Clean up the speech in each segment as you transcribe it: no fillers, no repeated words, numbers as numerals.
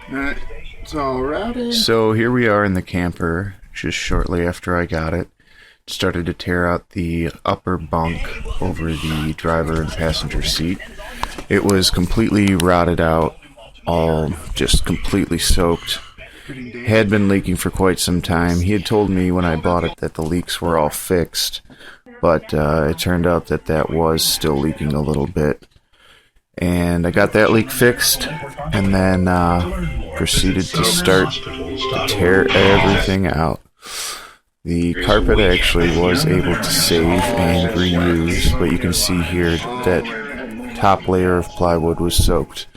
Alright, it's all routed. So here we are in the camper, just shortly after I got it. Started to tear out the upper bunk over the driver and passenger seat. It was completely rotted out, all just completely soaked. Had been leaking for quite some time. He had told me when I bought it that the leaks were all fixed, but it turned out that that was still leaking a little bit. And I got that leak fixed, and then proceeded to start to tear everything out. The carpet actually was able to save and reuse, but you can see here that top layer of plywood was soaked.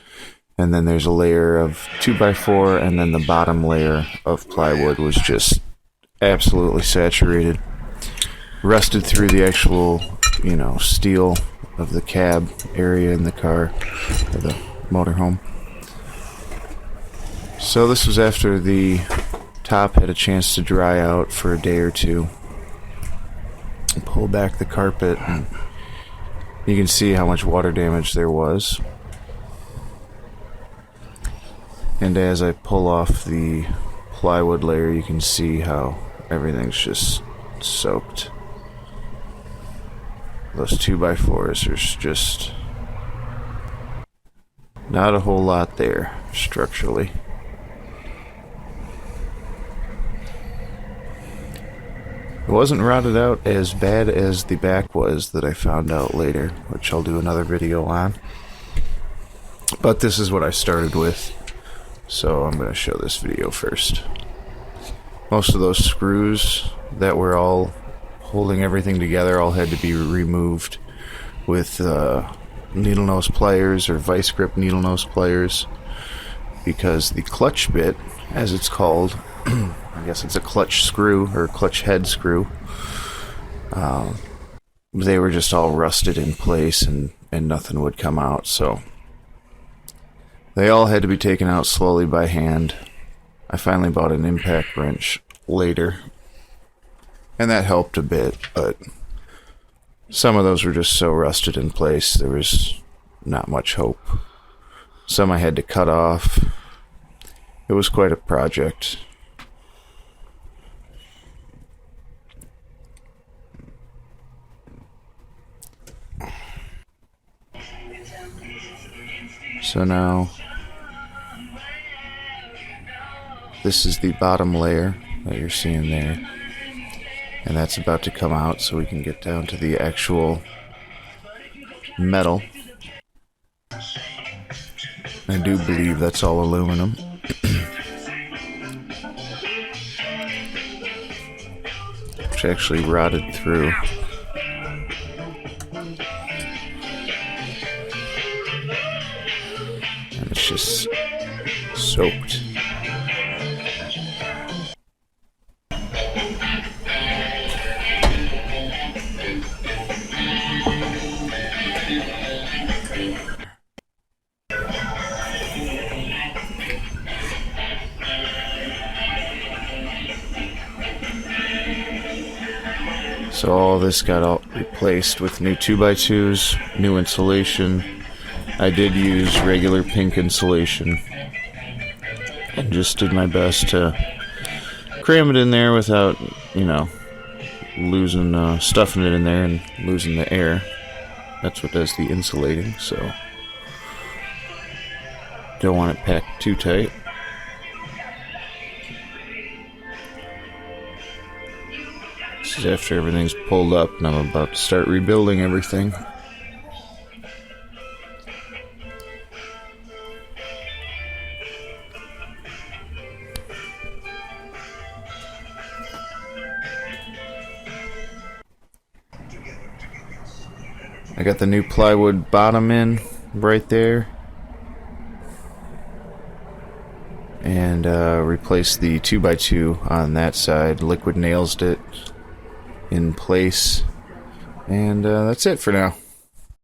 And then there's a layer of 2x4, and then the bottom layer of plywood was just absolutely saturated. Rusted through the actual, steel of the cab area in the car, or the motorhome. So this was after the top had a chance to dry out for a day or two. Pull back the carpet, and you can see how much water damage there was. And as I pull off the plywood layer, you can see how everything's just soaked. Those 2x4s, there's just not a whole lot there structurally. It wasn't rotted out as bad as the back was that I found out later, which I'll do another video on. But this is what I started with, so I'm going to show this video first. Most of those screws that were all holding everything together all had to be removed with needle nose pliers or vice grip needle nose pliers, because the clutch bit, as it's called, I guess it's a clutch screw or clutch head screw, they were just all rusted in place and nothing would come out, so they all had to be taken out slowly by hand. I finally bought an impact wrench later, and that helped a bit, but some of those were just so rusted in place there was not much hope. Some I had to cut off. It was quite a project. So now, this is the bottom layer that you're seeing there, and that's about to come out so we can get down to the actual metal. I do believe that's all aluminum. Which actually rotted through. And it's just soaked. So all this got all replaced with new 2x2s, new insulation. I did use regular pink insulation and just did my best to cram it in there without, losing, stuffing it in there and losing the air. That's what does the insulating, so don't want it packed too tight. This is after everything's pulled up and I'm about to start rebuilding everything. I got the new plywood bottom in right there, and replaced the 2x2 on that side. Liquid nails it in place, and that's it for now.